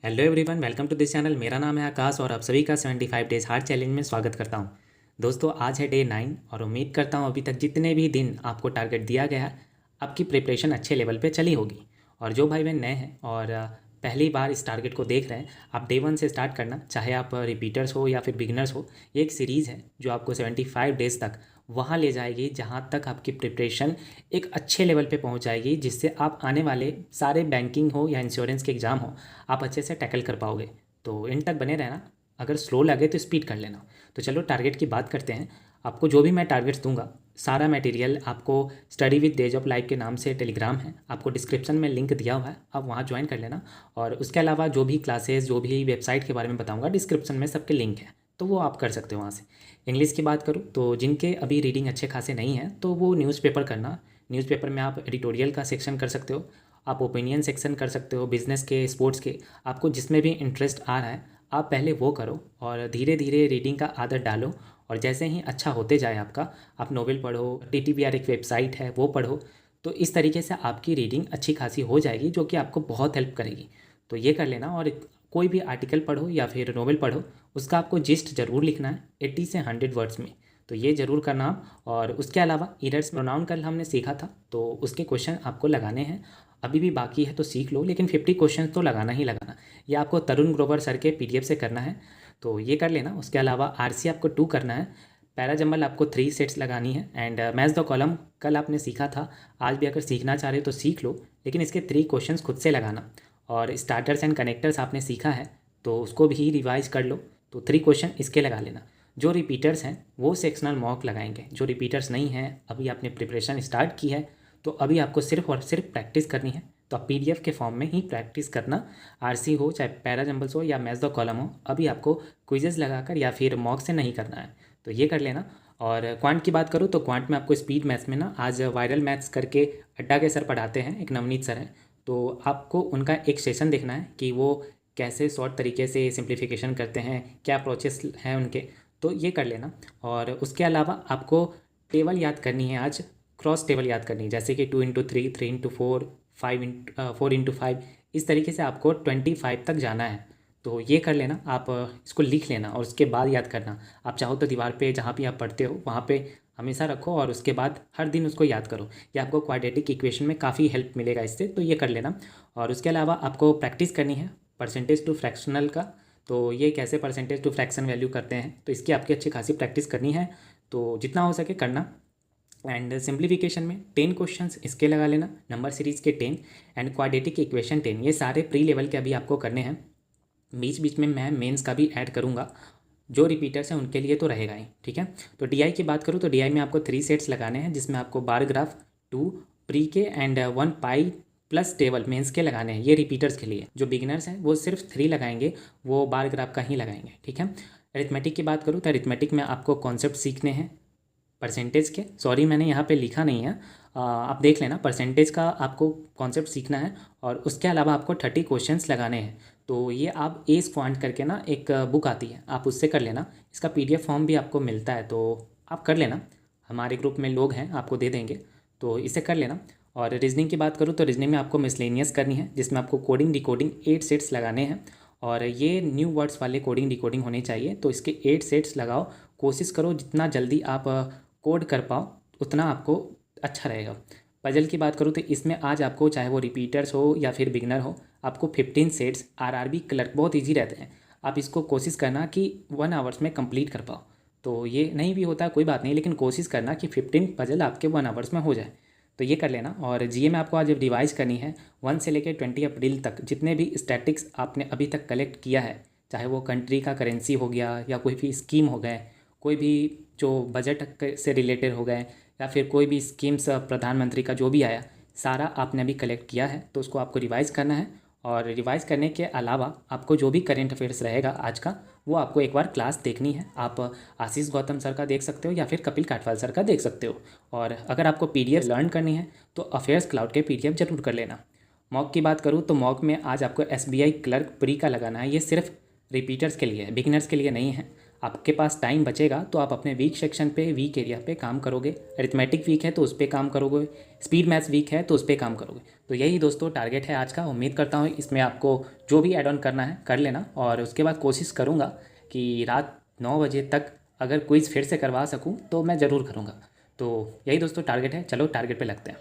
Hello everyone, welcome to this channel. मेरा नाम है आकाश और आप सभी का 75 डेज हार्ड चैलेंज में स्वागत करता हूं। दोस्तों, आज है डे 9 और उम्मीद करता हूं अभी तक जितने भी दिन आपको टारगेट दिया गया है आपकी प्रिपरेशन अच्छे लेवल पे चली होगी। और जो भाई बहन नए हैं और पहली बार इस टारगेट को देख रहे हैं, आप डे 1 से स्टार्ट करना, चाहे आप रिपीटर्स हो या फिर बिगिनर्स हो। ये एक सीरीज़ है जो आपको 75 डेज़ तक वहाँ ले जाएगी जहाँ तक आपकी प्रिपरेशन एक अच्छे लेवल पे पहुँच जाएगी, जिससे आप आने वाले सारे बैंकिंग हो या इंश्योरेंस के एग्ज़ाम हो आप अच्छे से टैकल कर पाओगे। तो इन तक बने रहना, अगर स्लो लगे तो स्पीड कर लेना। तो चलो टारगेट की बात करते हैं। आपको जो भी मैं टारगेट्स दूंगा, सारा मटेरियल आपको study with days of life के नाम से टेलीग्राम है, आपको डिस्क्रिप्शन में लिंक दिया हुआ है, आप वहाँ ज्वाइन कर लेना। और उसके अलावा जो भी क्लासेस, जो भी वेबसाइट के बारे में बताऊँगा, डिस्क्रिप्शन में सबके लिंक है, तो वो आप कर सकते हो वहाँ से। इंग्लिश की बात करूँ तो जिनके अभी रीडिंग अच्छे खासे नहीं है तो वो न्यूज़पेपर करना। न्यूज़पेपर में आप एडिटोरियल का सेक्शन कर सकते हो, आप ओपिनियन सेक्शन कर सकते हो, बिजनेस के, स्पोर्ट्स के, आपको जिसमें भी इंटरेस्ट आ रहा है आप पहले वो करो और धीरे धीरे रीडिंग का आदत डालो। और जैसे ही अच्छा होते जाए आपका, आप नोवेल पढ़ो, TTBR एक वेबसाइट है वो पढ़ो। तो इस तरीके से आपकी रीडिंग अच्छी खासी हो जाएगी, जो कि आपको बहुत हेल्प करेगी। तो ये कर लेना। और कोई भी आर्टिकल पढ़ो या फिर नोवेल पढ़ो, उसका आपको जिस्ट ज़रूर लिखना है 80 से 100 वर्ड्स में। तो ये ज़रूर करना आप। और उसके अलावा इरर्स प्रोनाउन कल हमने सीखा था, तो उसके क्वेश्चन आपको लगाने हैं। अभी भी बाकी है तो सीख लो, लेकिन 50 क्वेश्चन तो लगाना ही लगाना। ये आपको तरुण ग्रोवर सर के PDF से करना है, तो ये कर लेना। उसके अलावा RC आपको 2 करना है, पैराजम्बल आपको 3 सेट्स लगानी है, एंड मैच द कॉलम कल आपने सीखा था, आज भी अगर सीखना चाह रहे हो तो सीख लो, लेकिन इसके 3 क्वेश्चंस खुद से लगाना। और स्टार्टर्स एंड कनेक्टर्स आपने सीखा है तो उसको भी रिवाइज कर लो, तो 3 क्वेश्चन इसके लगा लेना। जो रिपीटर्स हैं वो सेक्शनल मॉक लगाएंगे, जो रिपीटर्स नहीं हैं, अभी आपने प्रिपरेशन स्टार्ट की है तो अभी आपको सिर्फ और सिर्फ प्रैक्टिस करनी है। तो आप PDF के फॉर्म में ही प्रैक्टिस करना। RC हो चाहे पैराजम्बल्स हो या मैच द कॉलम हो, अभी आपको क्विजेस लगाकर या फिर मॉक से नहीं करना है, तो ये कर लेना। और क्वांट की बात करूँ तो क्वांट में आपको स्पीड मैथ्स में ना, आज वायरल मैथ्स करके अड्डा के सर पढ़ाते हैं, एक नवनीत सर हैं, तो आपको उनका एक सेशन देखना है कि वो कैसे शॉर्ट तरीके से सिंप्लीफिकेशन करते हैं, क्या प्रोसेस हैं उनके, तो ये कर लेना। और उसके अलावा आपको टेबल याद करनी है आज, क्रॉस टेबल याद करनी है, जैसे कि 2 into 3, 3 into 4, 4 into 5, इस तरीके से आपको 25 तक जाना है। तो ये कर लेना, आप इसको लिख लेना और उसके बाद याद करना। आप चाहो तो दीवार पे जहाँ भी आप पढ़ते हो वहाँ पे हमेशा रखो और उसके बाद हर दिन उसको याद करो। ये आपको क्वाड्रेटिक इक्वेशन में काफ़ी हेल्प मिलेगा इससे, तो ये कर लेना। और उसके अलावा आपको प्रैक्टिस करनी है परसेंटेज टू फ्रैक्शनल का, तो ये कैसे परसेंटेज टू फ्रैक्शन वैल्यू करते हैं, तो इसकी आपकी अच्छी खासी प्रैक्टिस करनी है, तो जितना हो सके करना। एंड सिंप्लीफिकेशन में 10 क्वेश्चंस इसके लगा लेना, नंबर सीरीज़ के 10 एंड क्वाड्रेटिक इक्वेशन 10, ये सारे प्री लेवल के अभी आपको करने हैं। बीच बीच में मैं मेंस का भी ऐड करूँगा, जो रिपीटर्स हैं उनके लिए तो रहेगा ही, ठीक है। तो DI की बात करूँ तो DI में आपको 3 सेट्स लगाने हैं, जिसमें आपको बार ग्राफ 2 प्री के एंड 1 पाई प्लस टेबल मेंस के लगाने हैं। ये रिपीटर्स के लिए, जो बिगिनर्स हैं वो सिर्फ 3 लगाएंगे, वो बार ग्राफ का ही लगाएंगे, ठीक है। अरिथमेटिक की बात करूँ तो अरिथमेटिक में आपको कॉन्सेप्ट सीखने हैं परसेंटेज के, सॉरी मैंने यहाँ पे लिखा नहीं है, आप देख लेना, परसेंटेज का आपको कॉन्सेप्ट सीखना है। और उसके अलावा आपको 30 क्वेश्चंस लगाने हैं। तो ये आप एस क्वांट करके ना एक बुक आती है, आप उससे कर लेना, इसका PDF फॉर्म भी आपको मिलता है, तो आप कर लेना, हमारे ग्रुप में लोग हैं आपको दे देंगे, तो इसे कर लेना। और रीजनिंग की बात करूँ तो रीजनिंग में आपको मिसलेनियस करनी है, जिसमें आपको कोडिंग डिकोडिंग 8 सेट्स लगाने हैं, और ये न्यू वर्ड्स वाले कोडिंग डिकोडिंग होने चाहिए, तो इसके 8 सेट्स लगाओ। कोशिश करो जितना जल्दी आप कोड कर पाओ उतना आपको अच्छा रहेगा। पजल की बात करूँ तो इसमें आज आपको, चाहे वो रिपीटर्स हो या फिर बिगनर हो, आपको 15 सेट्स RRB क्लर्क, बहुत इजी रहते हैं, आप इसको कोशिश करना कि 1 आवर्स में कंप्लीट कर पाओ। तो ये नहीं भी होता कोई बात नहीं, लेकिन कोशिश करना कि 15 पजल आपके 1 आवर्स में हो जाए, तो ये कर लेना। और GA में आपको आज रिवाइज करनी है 1 से लेकर 20 अप्रैल तक, जितने भी स्टैटिक्स आपने अभी तक कलेक्ट किया है, चाहे वो कंट्री का करेंसी हो गया या कोई भी स्कीम हो गए, कोई भी जो बजट से रिलेटेड हो गए, या फिर कोई भी स्कीम्स प्रधानमंत्री का जो भी आया, सारा आपने अभी कलेक्ट किया है, तो उसको आपको रिवाइज़ करना है। और रिवाइज़ करने के अलावा आपको जो भी करेंट अफेयर्स रहेगा आज का, वो आपको एक बार क्लास देखनी है। आप आशीष गौतम सर का देख सकते हो या फिर कपिल काटवाल सर का देख सकते हो। और अगर आपको PDF लर्न करनी है तो अफेयर्स क्लाउड के PDF जरूर कर लेना। मॉक की बात करूँ तो मॉक में आज आपको SBI क्लर्क प्री का लगाना है, ये सिर्फ रिपीटर्स के लिए है, बिगिनर्स के लिए नहीं है। आपके पास टाइम बचेगा तो आप अपने वीक सेक्शन पे, वीक एरिया पे काम करोगे। अरिथमेटिक वीक है तो उस पर काम करोगे, स्पीड मैथ्स वीक है तो उस पर काम करोगे। तो यही दोस्तों टारगेट है आज का। उम्मीद करता हूँ इसमें आपको जो भी ऐड ऑन करना है कर लेना, और उसके बाद कोशिश करूँगा कि रात 9 बजे तक अगर क्विज़ फिर से करवा सकूँ तो मैं ज़रूर करूँगा। तो यही दोस्तों टारगेट है। चलो टारगेट पे लगते हैं।